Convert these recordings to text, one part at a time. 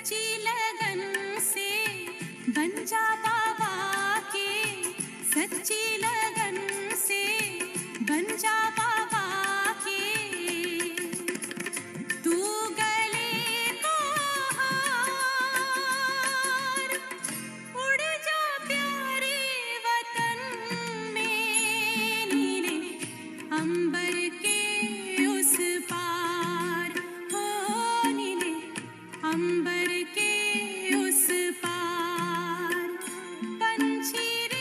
सच्ची लगन से बन जा बाबा के, सच्ची लगन से बन जा बाबा के। तू गले को हार, उड़ जा प्यारे वतन में, नीले अंबर के उस पार, हो नीले अंबर के उस पार। पंछी रे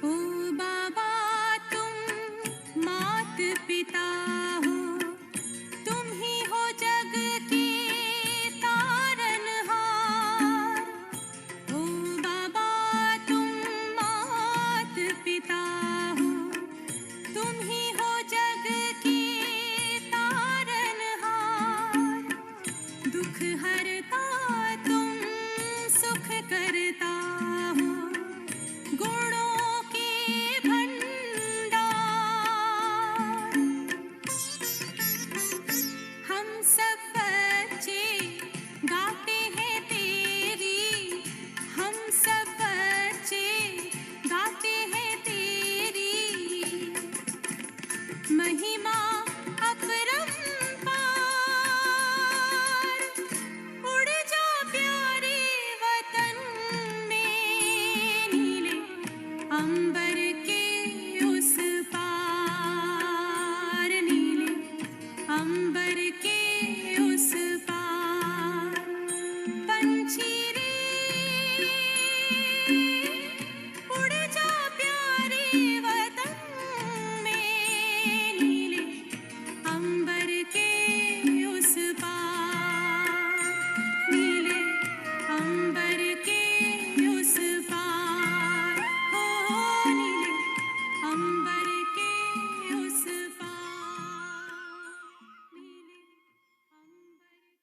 ओ बाबा तुम मात पिता हो, तुम ही हो जग के तारनहार। ओ बाबा तुम मात पिता हो, तुम ही हो जग के तारनहार। दुख हरता तुम सुख करता हो, गुणों के भंडार। हम सब बच्चे गाते हैं तेरी, हम सब बच्चे गाते हैं तेरी महिमा अपरंपार। उड़ जा प्यारे वतन में, नीले अंबर के उस पार, नीले अंबर के उस पार। पंछी रे उड़ जा प्यारे वतन में, नीले अंबर के उस पार, नीले अंबर के उस पार, हो नीले अंबर के उस पार, नीले अंबर के।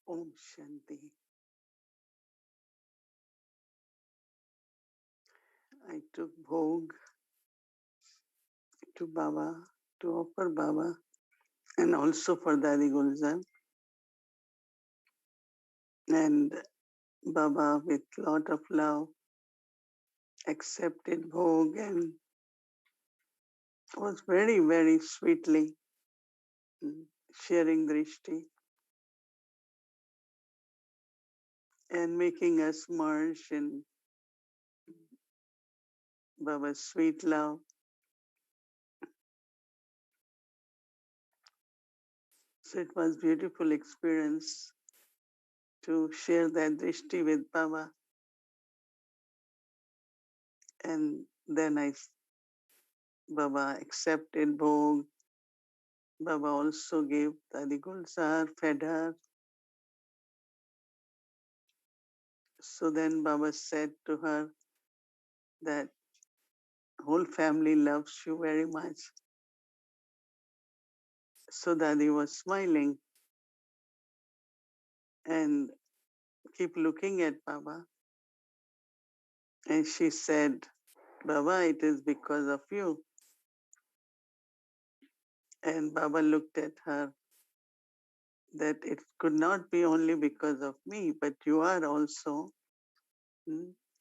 Om Shanti. I took bhog to Baba, to offer Baba, and also for Dadi Gulzar. And Baba, with lot of love, accepted bhog and was very, very sweetly sharing drishti and making us merge in Baba's sweet love. So it was beautiful experience to share that drishti with Baba. And then Baba accepted bhog. Baba also gave Dadi Gulzar, fed her. So then Baba said to her that whole family loves you very much. So Dadi was smiling and keep looking at Baba. And she said, Baba, it is because of you. And Baba looked at her that it could not be only because of me, but you are also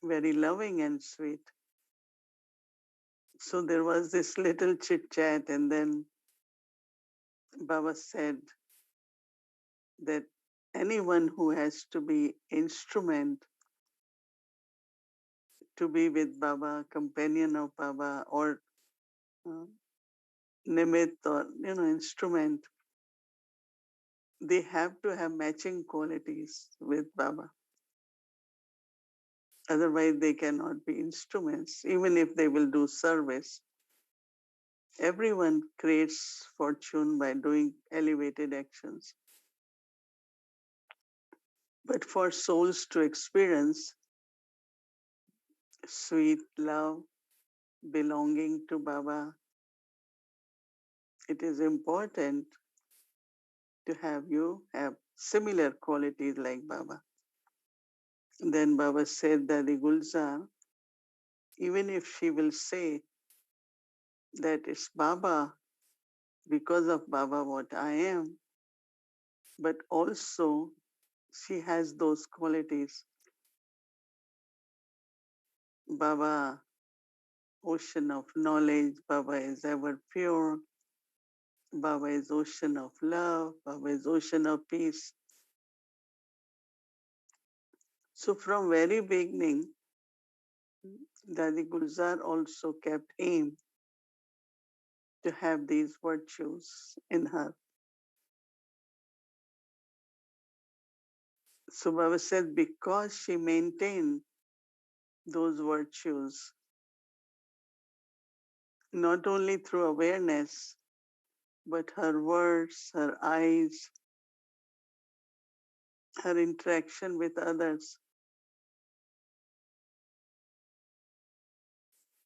very loving and sweet. So there was this little chit chat, and then Baba said that anyone who has to be instrument to be with Baba, companion of Baba, or nimit, or instrument, they have to have matching qualities with Baba. Otherwise, they cannot be instruments. Even if they will do service, everyone creates fortune by doing elevated actions. But for souls to experience sweet love, belonging to Baba, it is important to have you have similar qualities like Baba. Then Baba said that the Gulzar, even if she will say that it's Baba, because of Baba what I am, but also she has those qualities. Baba, ocean of knowledge, Baba is ever pure, Baba is ocean of love, Baba is ocean of peace. So from very beginning, Dadi Gulzar also kept aim to have these virtues in her. So Baba said because she maintained those virtues, not only through awareness, but her words, her eyes, her interaction with others.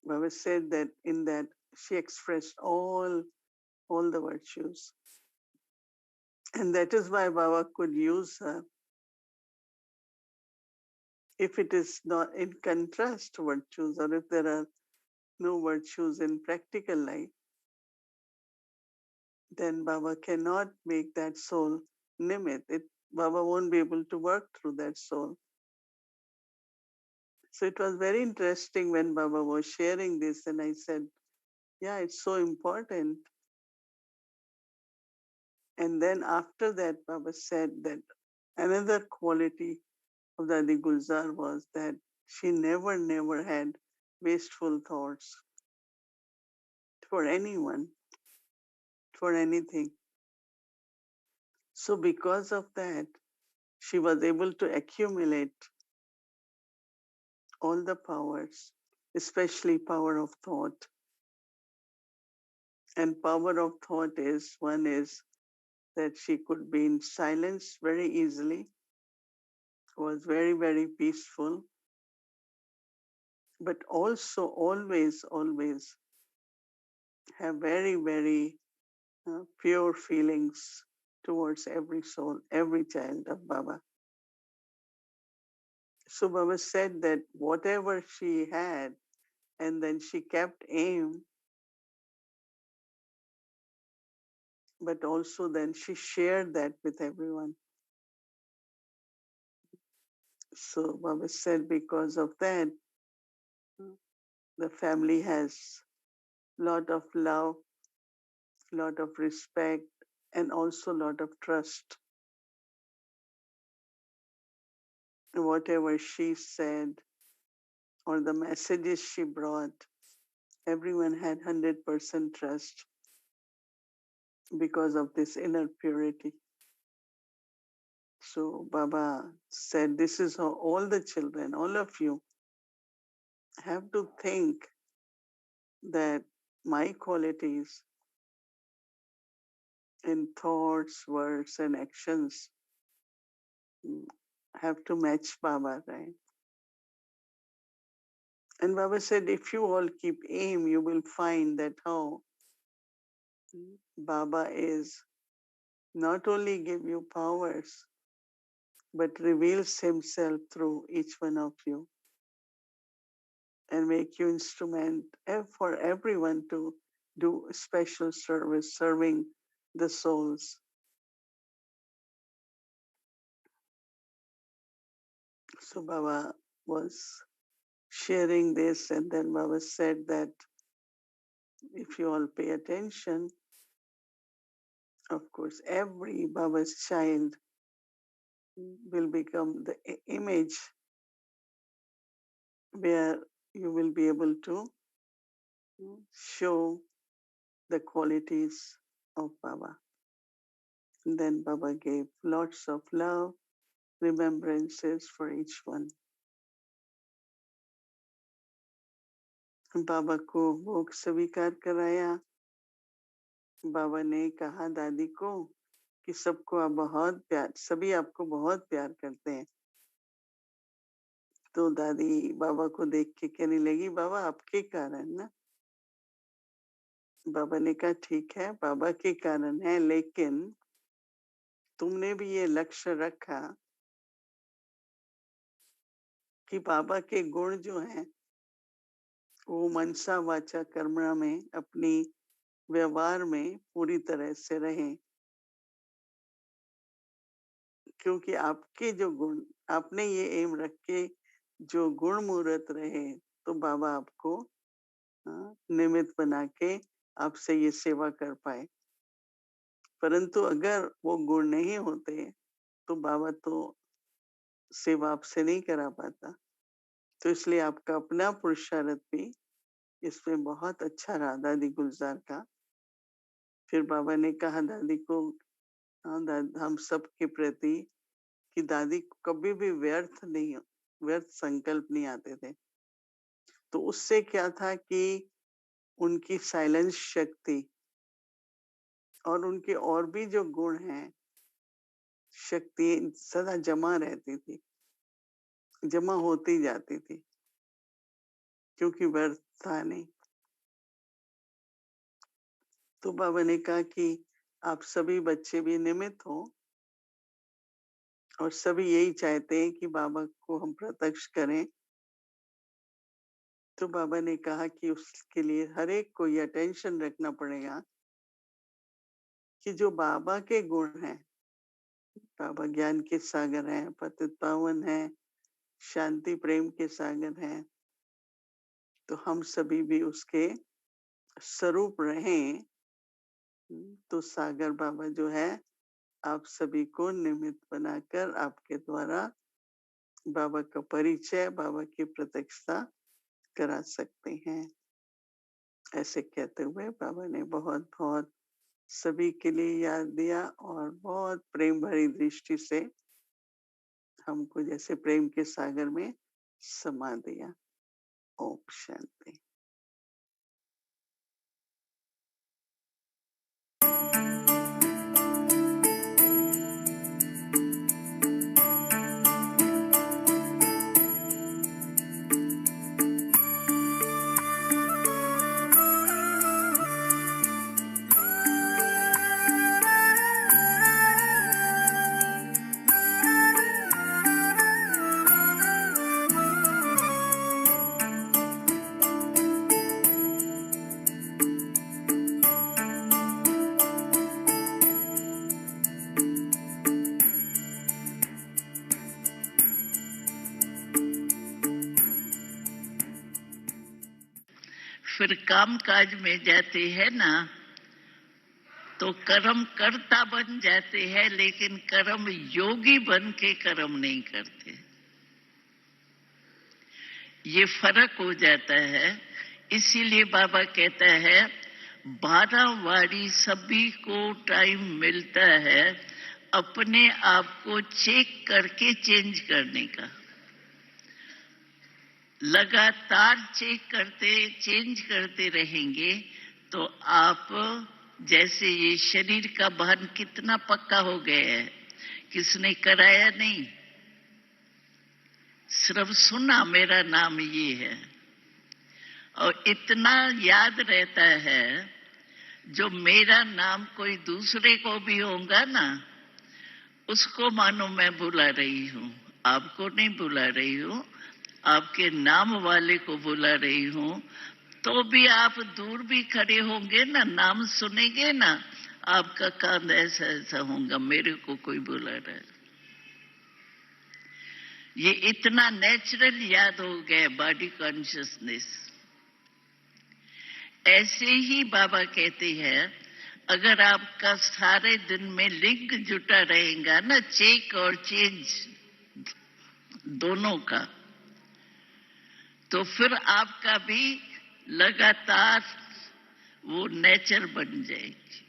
Baba said that in that she expressed all the virtues. And that is why Baba could use her. If it is not in contrast to virtues, or if there are no virtues in practical life, then Baba cannot make that soul nimit. Baba won't be able to work through that soul. So it was very interesting when Baba was sharing this, and I said, yeah, it's so important. And then after that, Baba said that another quality of Dadi Gulzar was that she never had wasteful thoughts for anyone, for anything. So because of that, she was able to accumulate all the powers, especially power of thought. And power of thought is one is that she could be in silence very easily, was very peaceful, but also always have very pure feelings towards every soul, every child of Baba. So Baba said that whatever she had, and then she kept aim, but also then she shared that with everyone. So Baba said because of that, the family has lot of love, lot of respect, and also lot of trust. Whatever she said or the messages she brought, everyone had 100% trust because of this inner purity. So Baba said, this is how all the children, all of you, have to think that my qualities in thoughts, words, and actions have to match Baba, right? And Baba said, if you all keep aim, you will find that how Baba is not only give you powers, but reveals himself through each one of you and make you instrument for everyone to do special service, serving the souls. So Baba was sharing this, and then Baba said that if you all pay attention, of course, every Baba's child will become the image where you will be able to show the qualities of Baba. Then Baba gave lots of love, remembrances for each one. बाबा को भोग स्वीकार कराया। बाबा ने कहा दादी को कि सबको आप बहुत प्यार, सभी आपको बहुत प्यार करते हैं। तो दादी बाबा को देख के कहने लगी, बाबा आपके कारण ना। बाबा ने कहा ठीक है, बाबा के कारण है, लेकिन तुमने भी ये लक्ष्य रखा कि बाबा के गुण जो हैं वो मनसा वाचा कर्मणा में, अपनी व्यवहार में पूरी तरह से रहें। क्योंकि आपके जो गुण, आपने ये एम रख के जो गुण मूर्त रहे, तो बाबा आपको निमित्त बना के आपसे ये सेवा कर पाए। परंतु अगर वो गुण नहीं होते तो बाबा तो सेवा आपसे नहीं करा पाता। तो इसलिए आपका अपना पुरुषार्थ भी इसमें बहुत अच्छा रहा दादी गुलजार का। फिर बाबा ने कहा दादी को, हम सब के प्रति, कि दादी को कभी भी व्यर्थ संकल्प नहीं आते थे। तो उससे क्या था कि उनकी साइलेंस शक्ति और उनके और भी जो गुण हैं, शक्ति सदा जमा रहती थी, जमा होती जाती थी, क्योंकि व्यर्थ था नहीं। तो बाबा ने कहा कि आप सभी बच्चे भी निमित्त हो और सभी यही चाहते हैं कि बाबा को हम प्रत्यक्ष करें। तो बाबा ने कहा कि उसके लिए हर एक को ये अटेंशन रखना पड़ेगा कि जो बाबा के गुण हैं, बाबा ज्ञान के सागर हैं, पतित पावन हैं, शांति प्रेम के सागर हैं, तो हम सभी भी उसके स्वरूप रहें। तो सागर बाबा जो है आप सभी को निमित्त बनाकर आपके द्वारा बाबा का परिचय, बाबा की प्रत्यक्षता करा सकते हैं। ऐसे कहते हुए बाबा ने बहुत बहुत सभी के लिए याद दिया और बहुत प्रेम भरी दृष्टि से हमको जैसे प्रेम के सागर में समा दिया। ओम शांति। फिर काम काज में जाते हैं ना, तो कर्म करता बन जाते हैं, लेकिन कर्म योगी बन के कर्म नहीं करते। ये फर्क हो जाता है। इसीलिए बाबा कहता है 12 वारी सभी को टाइम मिलता है अपने आप को चेक करके चेंज करने का। लगातार चेंज करते रहेंगे तो आप, जैसे ये शरीर का भान कितना पक्का हो गया है, किसने कराया नहीं, सिर्फ सुना मेरा नाम ये है, और इतना याद रहता है जो मेरा नाम कोई दूसरे को भी होगा ना, उसको मानो मैं बुला रही हूं, आपको नहीं बुला रही हूं, आपके नाम वाले को बुला रही हूं। तो भी आप दूर भी खड़े होंगे ना, नाम सुनेंगे ना, आपका कान ऐसा ऐसा होगा, मेरे को कोई बुला रहा है। ये इतना नेचुरल याद हो गया बॉडी कॉन्शियसनेस। ऐसे ही बाबा कहते हैं अगर आपका सारे दिन में लिंक जुटा रहेगा ना, चेक और चेंज दोनों का, तो फिर आपका भी लगातार वो नेचर बन जाएगी।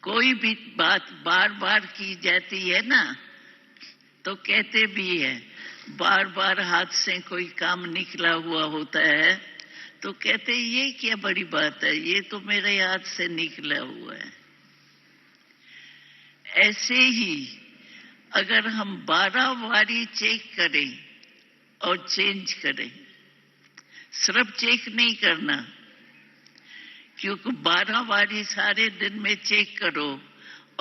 कोई भी बात बार बार की जाती है ना, तो कहते भी है, बार बार हाथ से कोई काम निकला हुआ होता है तो कहते ये क्या बड़ी बात है, ये तो मेरे हाथ से निकला हुआ है। ऐसे ही अगर हम 12 बारी चेक करें और चेंज करें, सिर्फ चेक नहीं करना, क्योंकि 12 बारी सारे दिन में चेक करो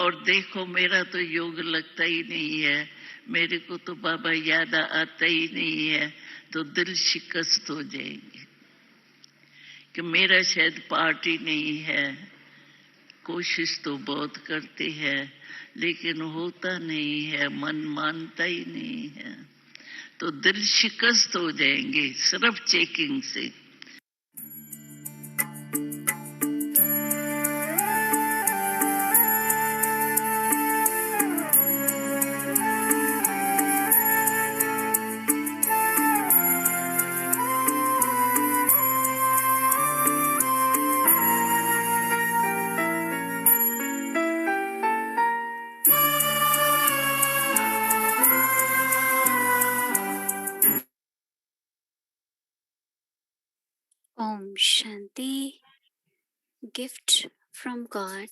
और देखो मेरा तो योग लगता ही नहीं है, मेरे को तो बाबा याद आता ही नहीं है, तो दिल शिकस्त हो जाएंगे कि मेरा शायद पार्ट ही नहीं है। कोशिश तो बहुत करते हैं लेकिन होता नहीं है, मन मानता ही नहीं है, तो दिल शिकस्त हो जाएंगे सिर्फ चेकिंग से। Om Shanti. Gift from God.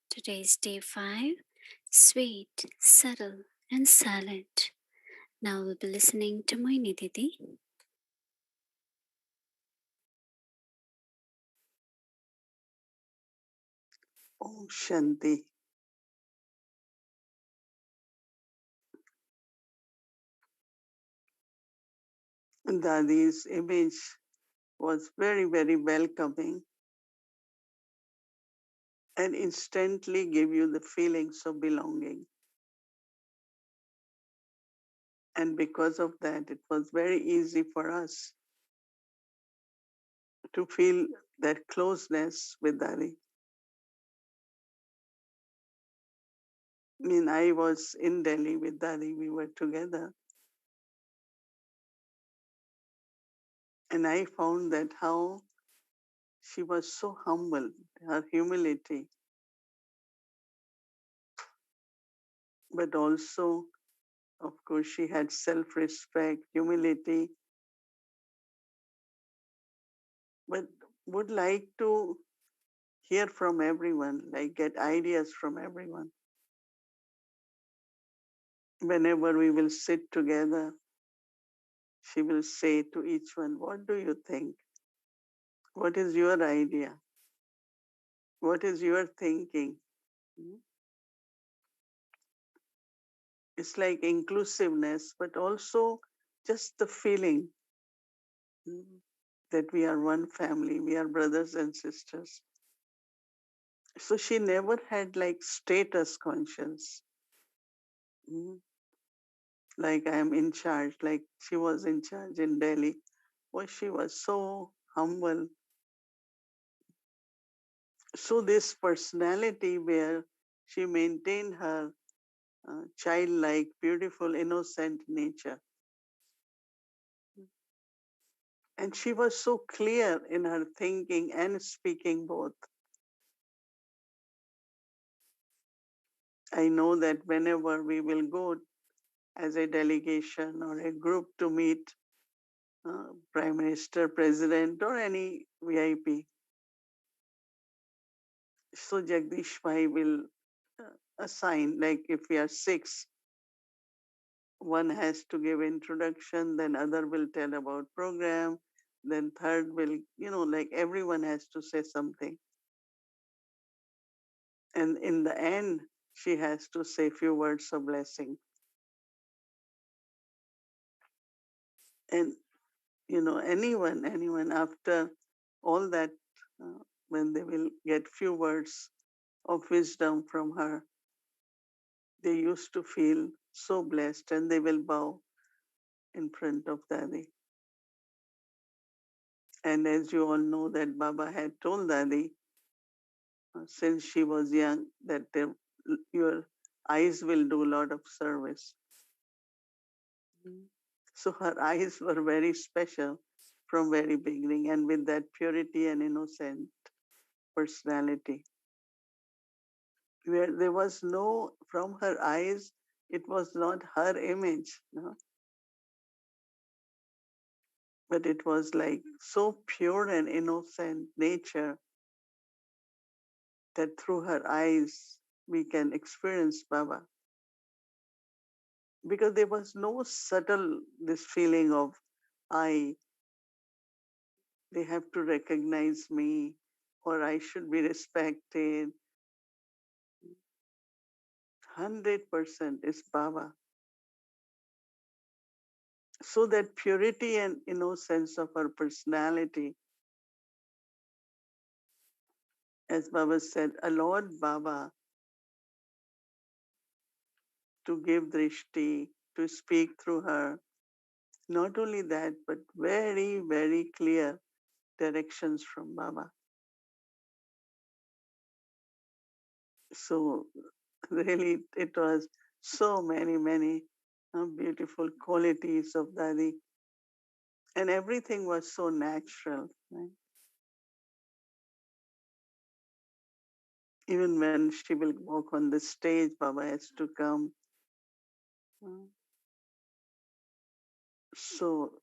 Today's day 5. Sweet, subtle, and silent. Now we'll be listening to Mohini Didi. Om Shanti. Dadi's image was very, very welcoming and instantly gave you the feelings of belonging. And because of that, it was very easy for us to feel that closeness with Dadi. I mean, I was in Delhi with Dadi, we were together. And I found that how she was so humble, her humility, but also, of course, she had self-respect, humility, but would like to hear from everyone, like get ideas from everyone. Whenever we will sit together, she will say to each one, what do you think? What is your idea? What is your thinking? It's like inclusiveness, but also just the feeling that we are one family, we are brothers and sisters. So she never had like status conscience. Like I am in charge, like she was in charge in Delhi. Well, she was so humble. So this personality where she maintained her childlike, beautiful, innocent nature. And she was so clear in her thinking and speaking both. I know that whenever we will go as a delegation or a group to meet Prime Minister, President, or any VIP, so Jagdish Bhai will assign, like if we are 6, one has to give introduction, then other will tell about program, then third will, like everyone has to say something. And in the end, she has to say few words of blessing. And, anyone after all that, when they will get few words of wisdom from her, they used to feel so blessed and they will bow in front of Dadi. And as you all know that Baba had told Dadi since she was young that your eyes will do a lot of service. So her eyes were very special from very beginning and with that purity and innocent personality. where there was no, from her eyes, it was not her image, no? But it was like so pure and innocent nature that through her eyes we can experience Baba. Because there was no subtle, this feeling of, I, they have to recognize me, or I should be respected. 100% is Baba. So that purity and innocence of her personality, as Baba said, allowed Baba to give drishti, to speak through her. Not only that, but very, very clear directions from Baba. So really, it was so many, many beautiful qualities of Dadi. And everything was so natural. Right? Even when she will walk on the stage, Baba has to come. Uh, So,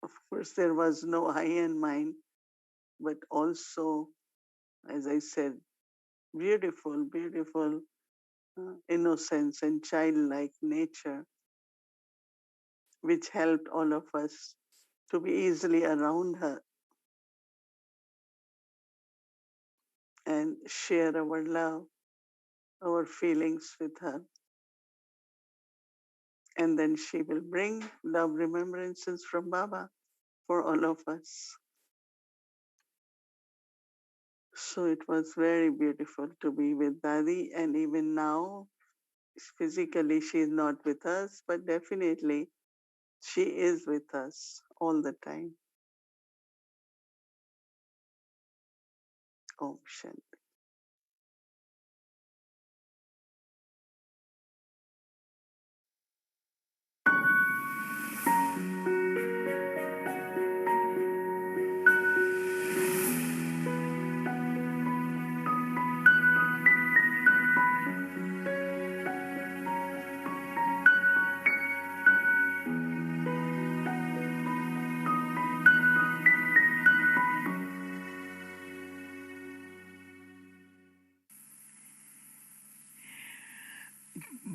of course, there was no I and mine, but also, as I said, beautiful, beautiful innocence and childlike nature, which helped all of us to be easily around her and share our love, our feelings with her. And then she will bring love remembrances from Baba for all of us. So it was very beautiful to be with Dadi, and even now, physically she is not with us, but definitely she is with us all the time. Om Shanti.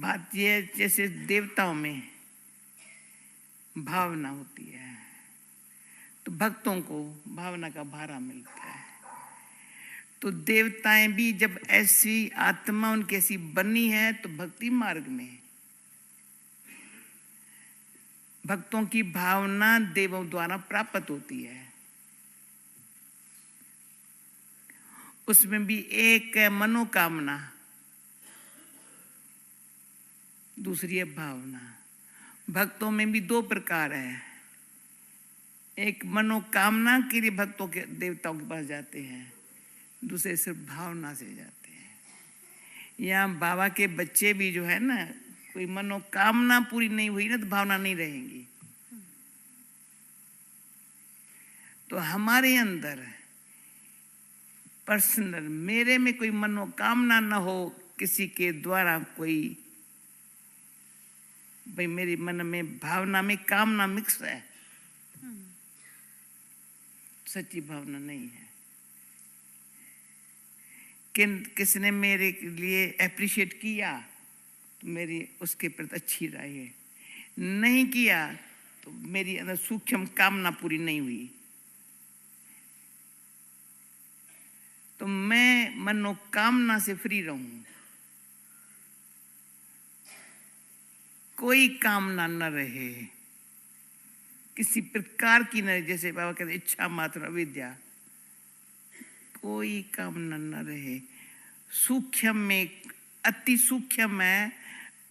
बात ये है, जैसे देवताओं में भावना होती है तो भक्तों को भावना का भारा मिलता है। तो देवताएं भी जब ऐसी आत्मा उनकी ऐसी बनी है तो भक्ति मार्ग में भक्तों की भावना देवों द्वारा प्राप्त होती है। उसमें भी एक है मनोकामना, दूसरी है भावना। भक्तों में भी दो प्रकार है, एक मनोकामना के लिए भक्तों के देवताओं के पास जाते हैं, दूसरे सिर्फ भावना से जाते हैं। यहाँ बाबा के बच्चे भी जो है ना, कोई मनोकामना पूरी नहीं हुई ना तो भावना नहीं रहेंगी। तो हमारे अंदर पर्सनल मेरे में कोई मनोकामना न हो किसी के द्वारा, कोई भाई मेरे मन में भावना में कामना मिक्स है, सच्ची भावना नहीं है। किसने मेरे लिए एप्रिशिएट किया तो मेरी उसके प्रति अच्छी राय है, नहीं किया तो मेरी अंदर सूक्ष्म कामना पूरी नहीं हुई। तो मैं मनोकामना से फ्री रहूं, कोई कामना न रहे, किसी प्रकार की न, जैसे बाबा कहते इच्छा मात्र अविद्या, कोई कामना न रहे। सूक्ष्म में अति सूक्ष्म है,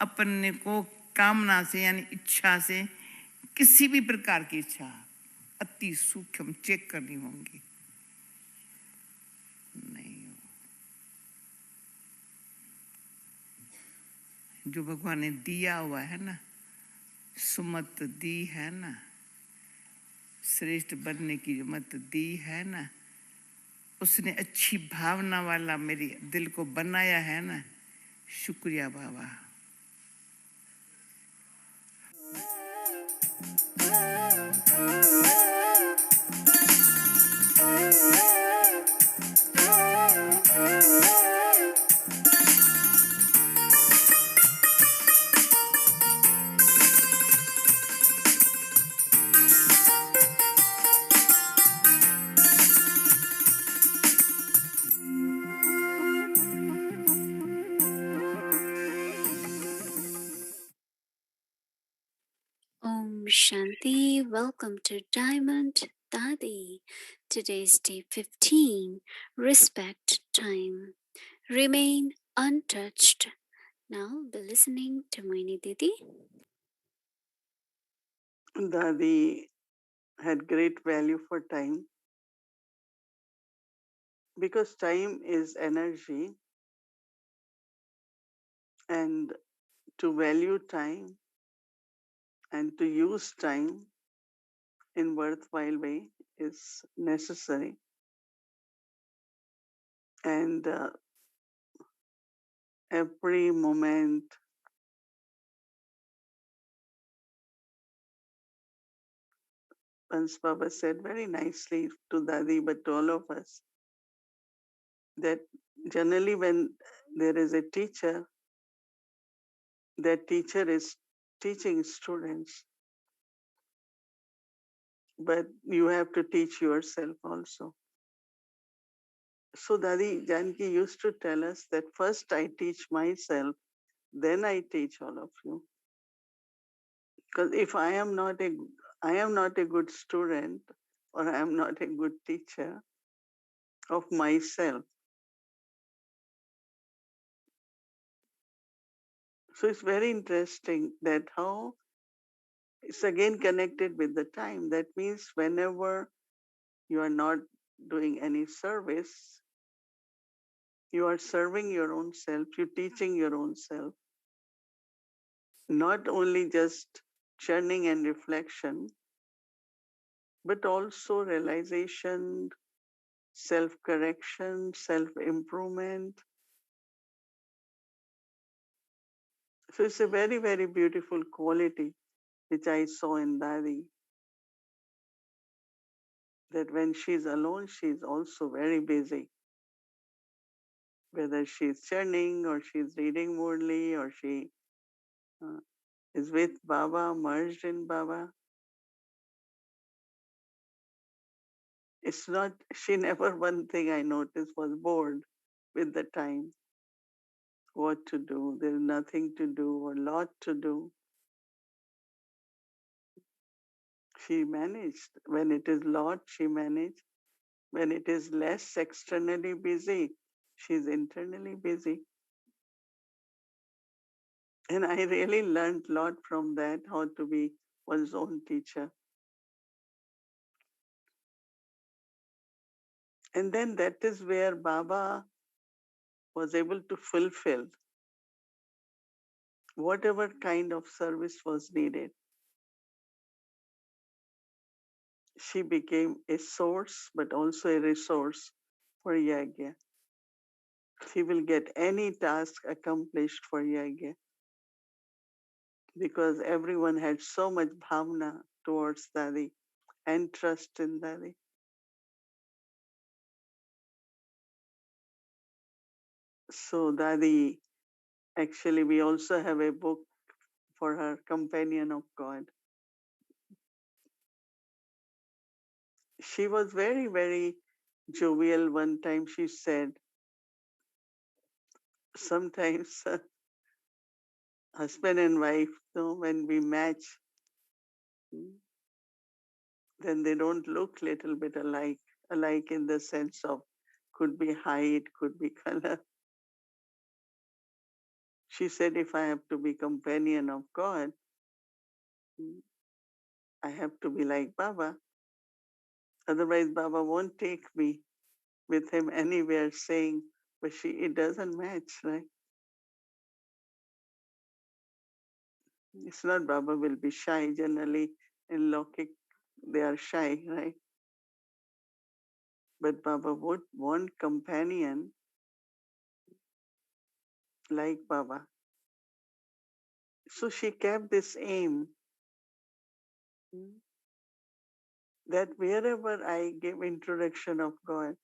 अपने को कामना से यानी इच्छा से, किसी भी प्रकार की इच्छा अति सूक्ष्म चेक करनी होंगी, नहीं हो। जो भगवान ने दिया हुआ है ना, सुमत दी है ना, श्रेष्ठ बनने की जो मत दी है ना, उसने अच्छी भावना वाला मेरे दिल को बनाया है ना, शुक्रिया बाबा। Om Shanti. Welcome to Diamond Dadi. Today's day 15. Respect time. Remain untouched. Now be listening to Mohini Didi. Dadi had great value for time because time is energy, and to value time and to use time in worthwhile way is necessary. And every moment, once Baba said very nicely to Dadi, but to all of us, that generally when there is a teacher, that teacher is teaching students, but you have to teach yourself also. So Dadi Janki used to tell us that first I teach myself, then I teach all of you. Because if I am not a good student, or I am not a good teacher of myself. So it's very interesting that how it's again connected with the time. That means whenever you are not doing any service, you are serving your own self, you're teaching your own self, not only just churning and reflection, but also realization, self correction, self improvement. So it's a very, very beautiful quality which I saw in Dadi. That when she's alone, she's also very busy. Whether she's churning or she's reading Murli or she uh, is with Baba, merged in Baba. It's not, she never, one thing I noticed, was bored with the time. What to do? There's nothing to do or lot to do. She managed. When it is lot, she managed. When it is less externally busy, she's internally busy. And I really learned a lot from that, how to be one's own teacher. And then that is where Baba was able to fulfill whatever kind of service was needed. She became a source, but also a resource for Yagya. She will get any task accomplished for Yagya because everyone had so much bhavna towards Dadi and trust in Dadi. So Dadi, actually we also have a book for her, Companion of God. She was very, very jovial. One time she said, sometimes husband and wife, when we match, then they don't look little bit alike in the sense of could be height, could be color. She said, if I have to be companion of God, I have to be like Baba. Otherwise, Baba won't take me with him anywhere saying, but it doesn't match, right? It's not Baba will be shy. Generally, in Lokik, they are shy, right? But Baba would want companion like Baba. So she kept this aim that wherever I give introduction of God,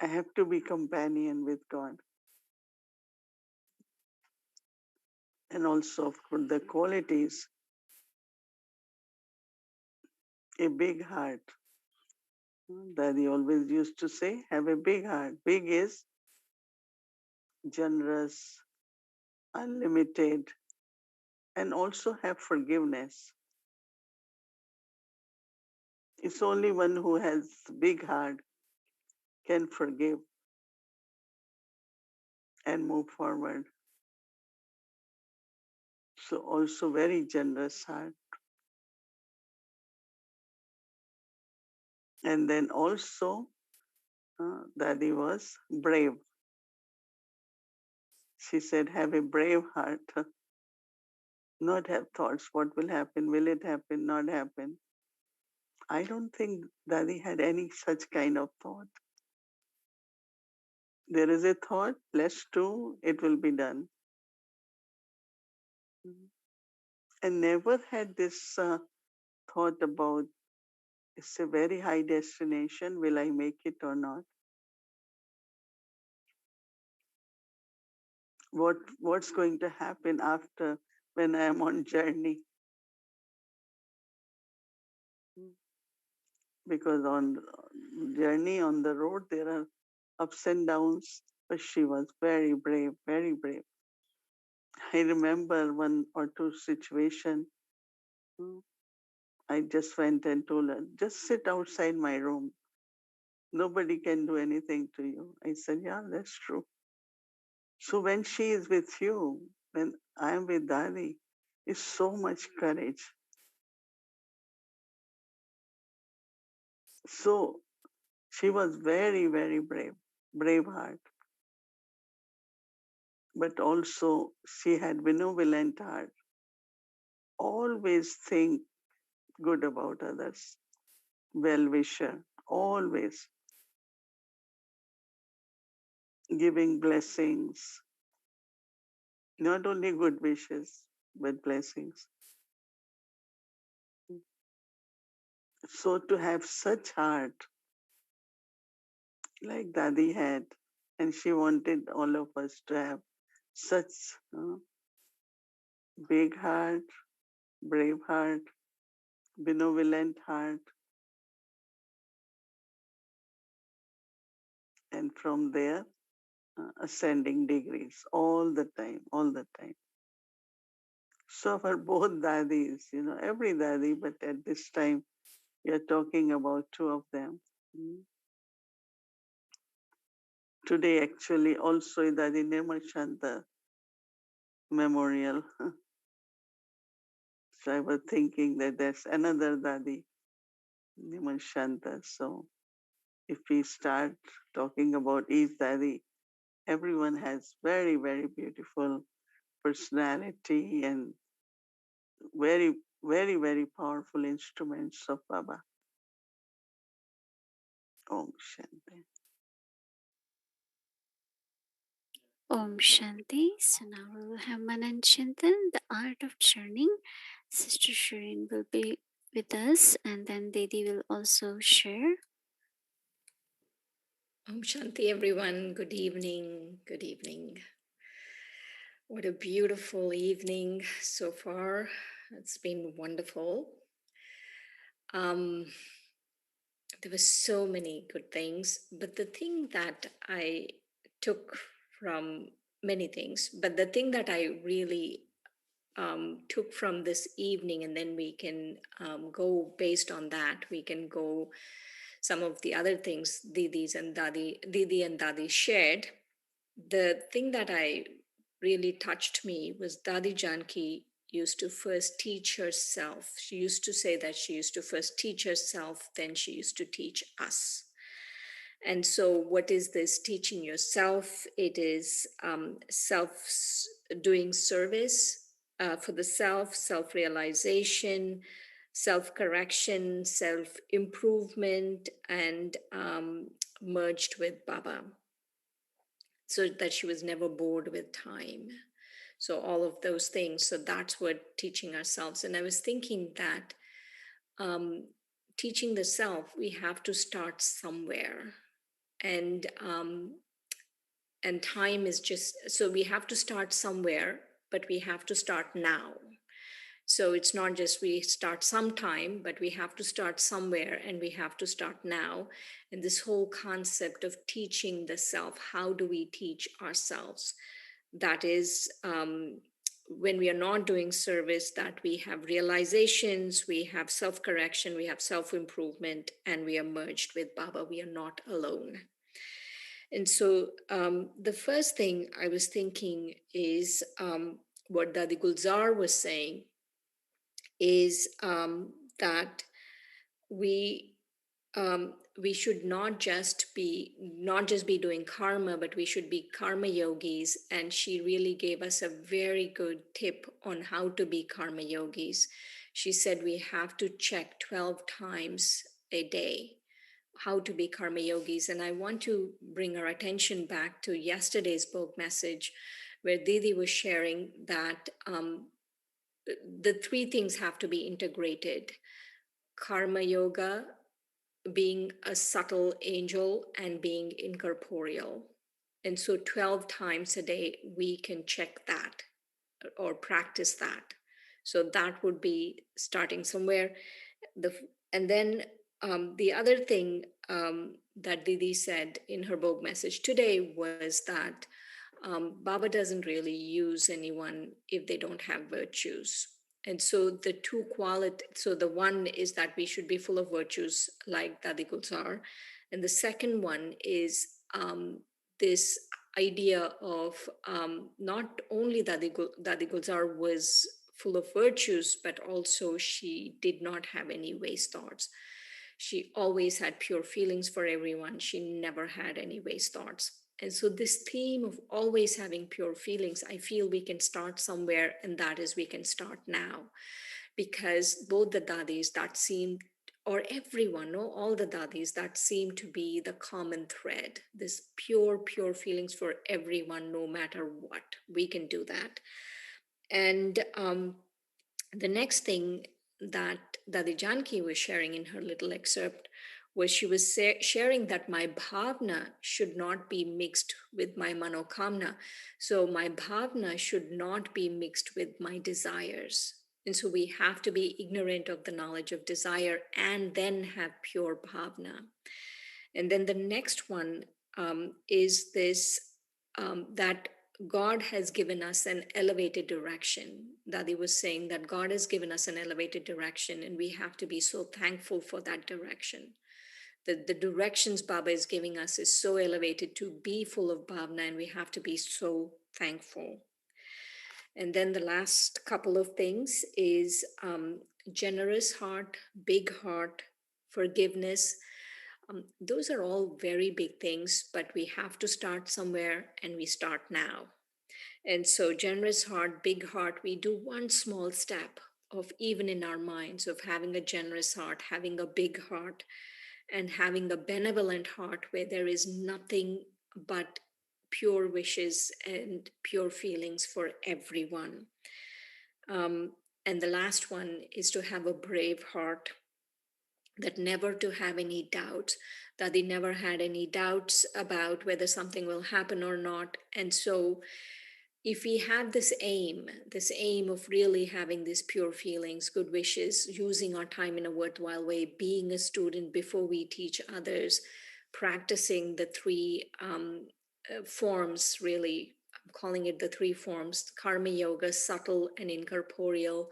I have to be companion with God. And also of course, the qualities, a big heart. Daddy always used to say, have a big heart. Big is generous, unlimited, and also have forgiveness. It's only one who has big heart can forgive and move forward. So also very generous heart. And then also, Daddy was brave. She said, have a brave heart, not have thoughts, what will happen, will it happen, not happen. I don't think Daddy had any such kind of thought. There is a thought, let's do, it will be done. And never had this thought about it's a very high destination, will I make it or not? What's going to happen after when I am on journey? Because on journey on the road there are ups and downs, but she was very brave, very brave. I remember one or two situation. I just went and told her, just sit outside my room. Nobody can do anything to you. I said, yeah, that's true. So when she is with you, when I am with Dadi, it's so much courage. So she was very, very brave, brave heart. But also she had benevolent heart. Always think good about others. Well wisher. Always giving blessings. Not only good wishes, but blessings. So to have such heart like Dadi had, and she wanted all of us to have such big heart, brave heart, benevolent heart, and from there ascending degrees all the time, all the time. So for both dadis, every dadi, but at this time we are talking about two of them. Mm. Today actually also Dadi Nirmal Shanta memorial. So I was thinking that that's another Dadi, Nirmal Shanta. So if we start talking about each Dadi, everyone has very, very beautiful personality and very, very, very powerful instruments of Baba. Om Shanti. Om Shanti. So now we will have Manan Chintan, the art of churning. Sister Shireen will be with us, and then Didi will also share. Om Shanti, everyone. Good evening. Good evening. What a beautiful evening so far. It's been wonderful. There were so many good things, but the thing that I took from many things, but the thing that I really took from this evening, and then we can go based on that, we can go some of the other things Didi and Dadi shared. The thing that I really touched me was Dadi Janki used to first teach herself. She used to say that she used to first teach herself, then she used to teach us. And so, what is this teaching yourself? It is self doing service for the self realization, self correction, self improvement, and merged with Baba. so that she was never bored with time. So all of those things. So that's what teaching ourselves. And I was thinking that teaching the self, we have to start somewhere. And time is just, so we have to start somewhere, but we have to start now. So it's not just we start sometime, but we have to start somewhere, and we have to start now. And this whole concept of teaching the self, how do we teach ourselves? That is, when we are not doing service, that we have realizations, we have self-correction, we have self-improvement, and we are merged with Baba. We are not alone. And so the first thing I was thinking is what Dadi Gulzar was saying is that we we should not just be doing karma, but we should be karma yogis. And she really gave us a very good tip on how to be karma yogis. She said we have to check 12 times a day how to be karma yogis. And I want to bring our attention back to yesterday's book message, where Didi was sharing that the three things have to be integrated: karma yoga, being a subtle angel, and being incorporeal. And so 12 times a day, we can check that or practice that. So that would be starting somewhere. And then the other thing that Didi said in her book message today was that Baba doesn't really use anyone if they don't have virtues. And so the two quality, so the one is that we should be full of virtues like Dadi Gulzar. And the second one is this idea of not only Dadi Gulzar was full of virtues, but also she did not have any waste thoughts. She always had pure feelings for everyone. She never had any waste thoughts. And so, this theme of always having pure feelings, I feel we can start somewhere, and that is we can start now. Because both the dadis that seem, or everyone, no, all the dadis, that seem to be the common thread, this pure feelings for everyone, no matter what. We can do that. And the next thing that Dadi Janki was sharing in her little excerpt was she was sharing that my bhavna should not be mixed with my manokamna. So my bhavna should not be mixed with my desires. And so we have to be ignorant of the knowledge of desire and then have pure bhavna. And then the next one is this that God has given us an elevated direction. Dadi was saying that God has given us an elevated direction, and we have to be so thankful for that direction. The directions Baba is giving us is so elevated to be full of bhavna, and we have to be so thankful. And then the last couple of things is generous heart, big heart, forgiveness. Those are all very big things, but we have to start somewhere, and we start now. And so, generous heart, big heart, we do one small step of, even in our minds, of having a generous heart, having a big heart, and having a benevolent heart where there is nothing but pure wishes and pure feelings for everyone. And the last one is to have a brave heart, that never to have any doubts, that they never had any doubts about whether something will happen or not. And so if we have this aim of really having these pure feelings, good wishes, using our time in a worthwhile way, being a student before we teach others, practicing the three forms, really, I'm calling it the three forms: karma yoga, subtle and incorporeal,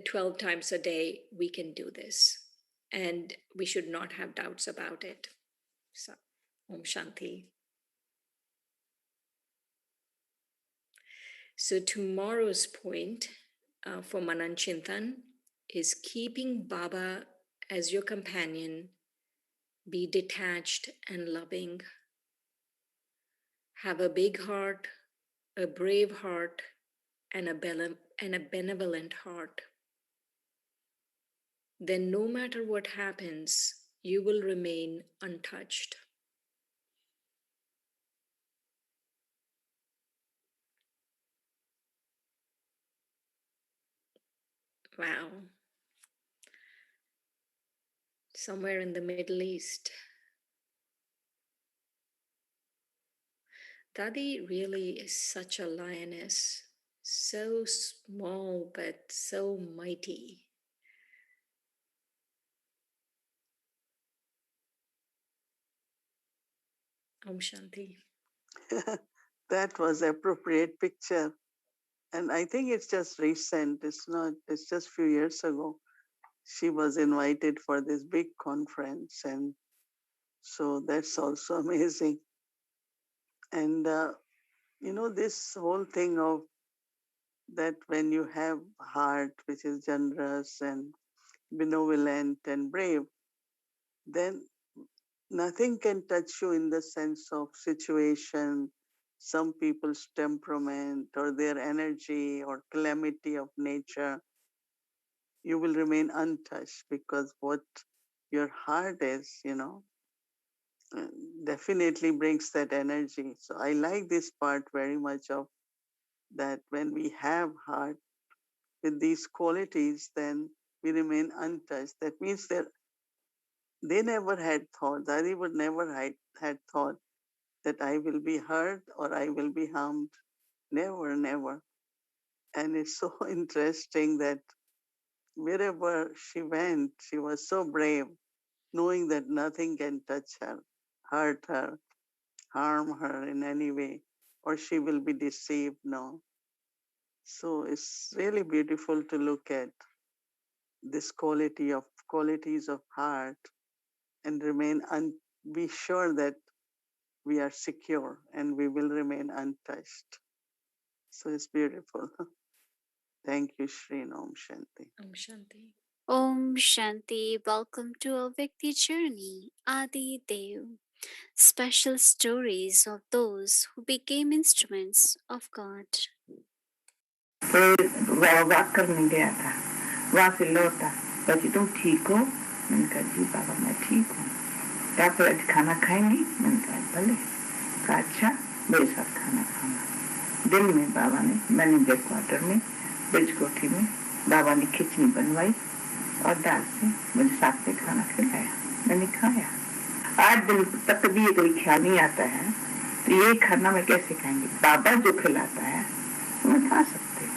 12 times a day, we can do this. And we should not have doubts about it. So, Om Shanti. So tomorrow's point for Manan Chintan is keeping Baba as your companion, be detached and loving, have a big heart, a brave heart, and a benevolent heart. Then no matter what happens, you will remain untouched. Wow. Somewhere in the Middle East. Dadi really is such a lioness. So small, but so mighty. Om Shanti. That was appropriate picture. And I think it's just recent. It's just few years ago. She was invited for this big conference. And so that's also amazing. And, this whole thing of that when you have heart, which is generous and benevolent and brave, then nothing can touch you in the sense of situation, some people's temperament or their energy or calamity of nature. You will remain untouched because what your heart is, uh, definitely brings that energy. So I like this part very much of that when we have heart with these qualities, then we remain untouched. That means that they never had thought, Dadi would never had thought that I will be hurt or I will be harmed. Never, never. And it's so interesting that wherever she went, she was so brave, knowing that nothing can touch her, hurt her, harm her in any way, or she will be deceived. No. So it's really beautiful to look at this qualities of heart and be sure that we are secure and we will remain untouched. So it's beautiful. Thank you, Shri Om Shanti. Om Shanti. Om Shanti. Welcome to our Vikti journey, Adi Dev. Special stories of those who became instruments of God. वह walk करने गया था, वहाँ से लौटा, बच्ची तुम ठीक हो? मैंने कहा जी बाबा मैं ठीक हूँ। डॉक्टर आज खाना खाएंगी? मैंने कहा भले। कहा अच्छा मेरे साथ खाना खाना। दिन में बाबा ने मैनेजर क्वार्टर में ब्रिज कोठी में बाबा ने खिचड़ी बनवाई और दाल से मुझे साथ में खाना खिलाया। मैंने खाया। आज दिन तक कभी ये कोई ख्याल नहीं आता है तो ये खाना मैं कैसे खाएंगी? बाबा जो खिलाता है मैं खा सकती हूँ।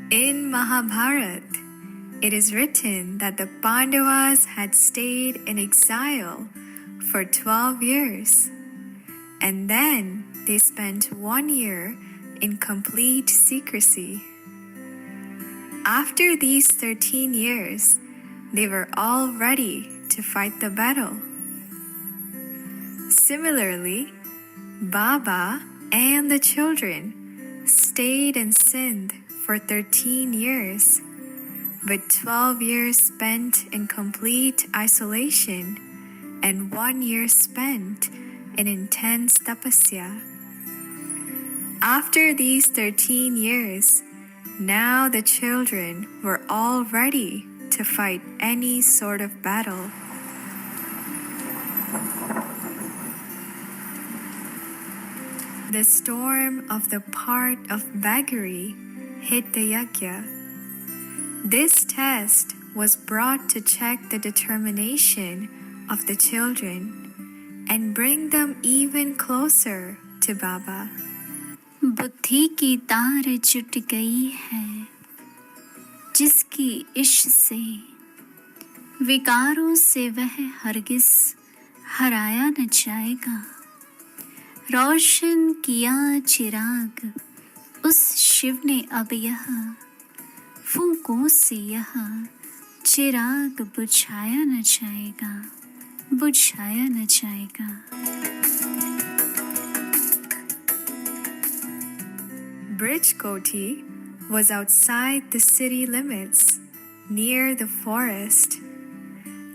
In Mahabharata, it is written that the Pandavas had stayed in exile for 12 years, and then they spent 1 year in complete secrecy. After these 13 years, they were all ready to fight the battle. Similarly, Baba and the children stayed in Sindh for 13 years, with 12 years spent in complete isolation and 1 year spent in intense tapasya. After these 13 years, now the children were all ready to fight any sort of battle. The storm of the part of beggary hit the yajna. This test was brought to check the determination of the children and bring them even closer to Baba. बुद्धि की तार जुट गई है जिसकी इश्क से, विकारों से वह हरगिज हराया न जाएगा। रोशन किया चिराग उस शिव ने अब यह फूकों से यह चिराग बुझाया न जाएगा, बुझाया न जाएगा। Bridge Koti was outside the city limits, near the forest.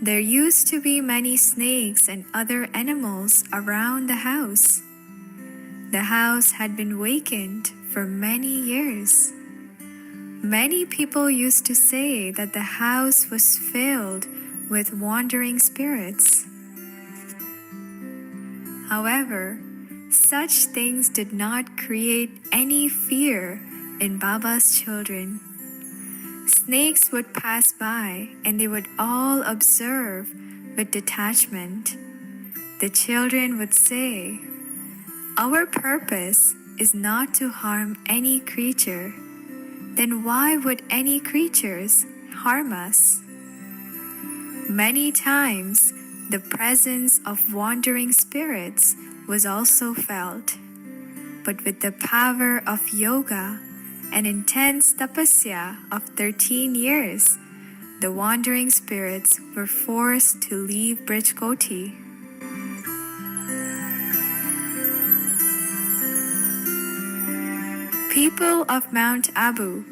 There used to be many snakes and other animals around the house. The house had been vacant for many years. Many people used to say that the house was filled with wandering spirits. However, such things did not create any fear in Baba's children. Snakes would pass by and they would all observe with detachment. The children would say, "Our purpose is not to harm any creature. Then why would any creatures harm us?" Many times, the presence of wandering spirits was also felt. But with the power of yoga and intense tapasya of 13 years, the wandering spirits were forced to leave Brijkoti. People of Mount Abu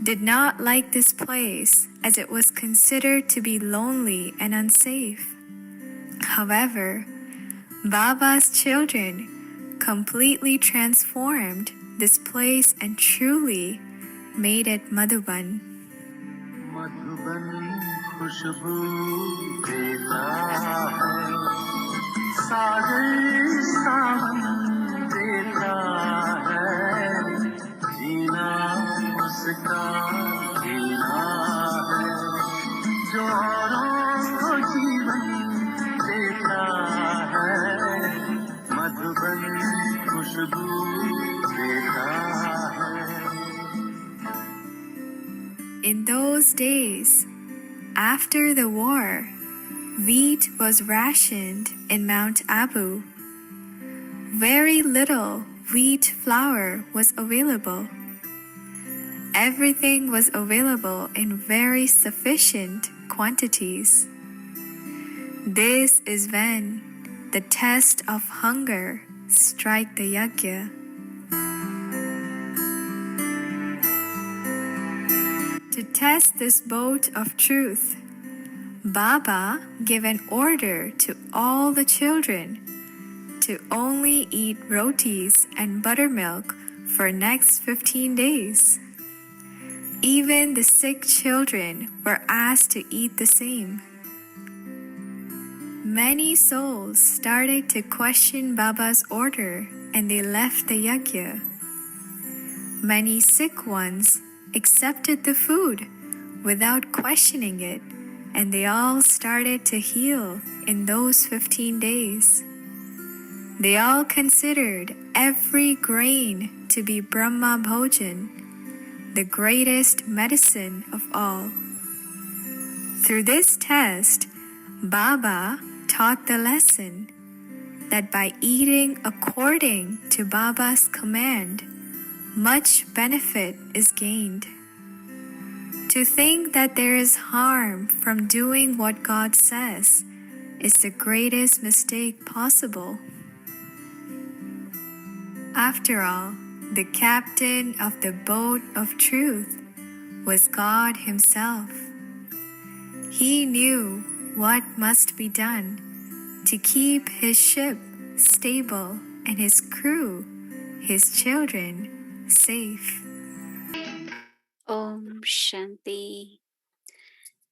did not like this place as it was considered to be lonely and unsafe. However, Baba's children completely transformed this place and truly made it Madhuban. Madhuban खुशबू देता है सागर सावन देता है जीना उसका जीना है जो औरों को जीवन देता है मधुबन खुशबू देता है In those days, after the war, wheat was rationed in Mount Abu. Very little wheat flour was available. Everything was available in very sufficient quantities. This is when the test of hunger strike the yajna. To test this boat of truth, Baba gave an order to all the children to only eat rotis and buttermilk for next 15 days. Even the sick children were asked to eat the same. Many souls started to question Baba's order and they left the yajna. Many sick ones accepted the food without questioning it, and they all started to heal in those 15 days. They all considered every grain to be Brahma Bhojan, the greatest medicine of all. Through this test, Baba taught the lesson that by eating according to Baba's command, much benefit is gained. To think that there is harm from doing what God says is the greatest mistake possible. After all, the captain of the boat of truth was God Himself. He knew what must be done to keep His ship stable and His crew, His children, safe. Om Shanti.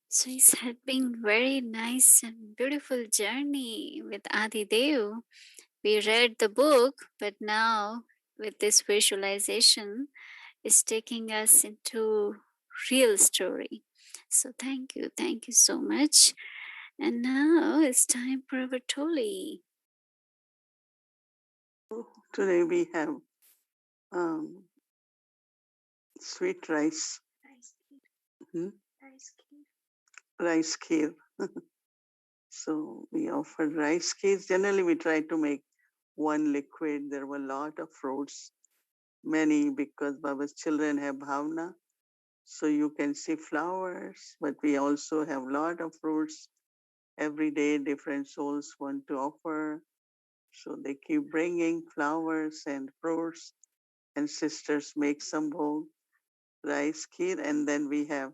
So it had been very nice and beautiful journey with Adi Dev. We read the book, but now with this visualization, it's taking us into real story. So thank you so much. And now it's time for our Toli. Today we have sweet rice. Rice kheer. So we offered rice kheers. Generally, we try to make one liquid. There were a lot of fruits, many because Baba's children have bhavna. So you can see flowers, but we also have a lot of fruits. Every day, different souls want to offer. So they keep bringing flowers and fruits, and sisters make some bowl rice kheer, and then we have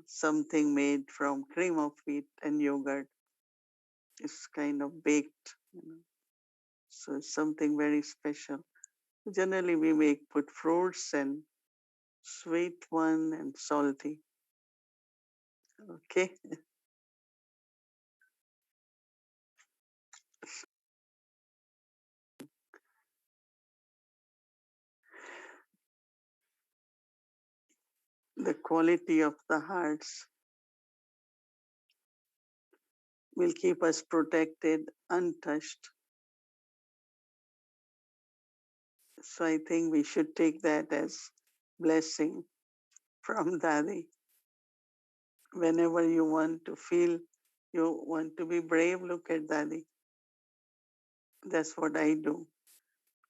something made from cream of wheat and yogurt. It's kind of baked, so it's something very special. Generally, we make put fruits and sweet one and salty. Okay, the quality of the hearts will keep us protected, untouched. So I think we should take that as blessing from Dadi. Whenever you want to feel you want to be brave, look at Dadi. That's what I do.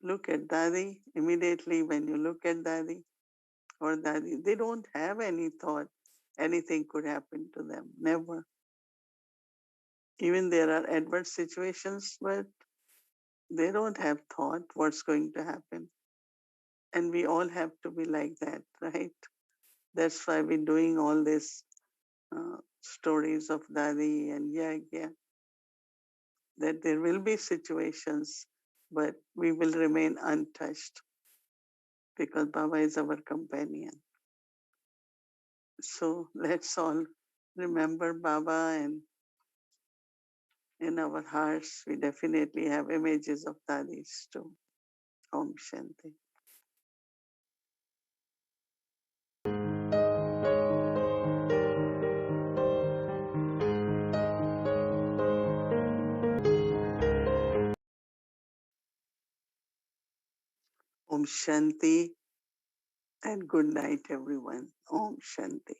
Look at Dadi. Immediately when you look at Dadi or Dadi, they don't have any thought anything could happen to them. Never. Even there are adverse situations, but they don't have thought what's going to happen. And we all have to be like that, right? That's why we're doing all these stories of Dadi and Yagya, that there will be situations, but we will remain untouched because Baba is our companion. So let's all remember Baba, and in our hearts, we definitely have images of Dadis too. Om Shanti. Om Shanti and good night, everyone. Om Shanti.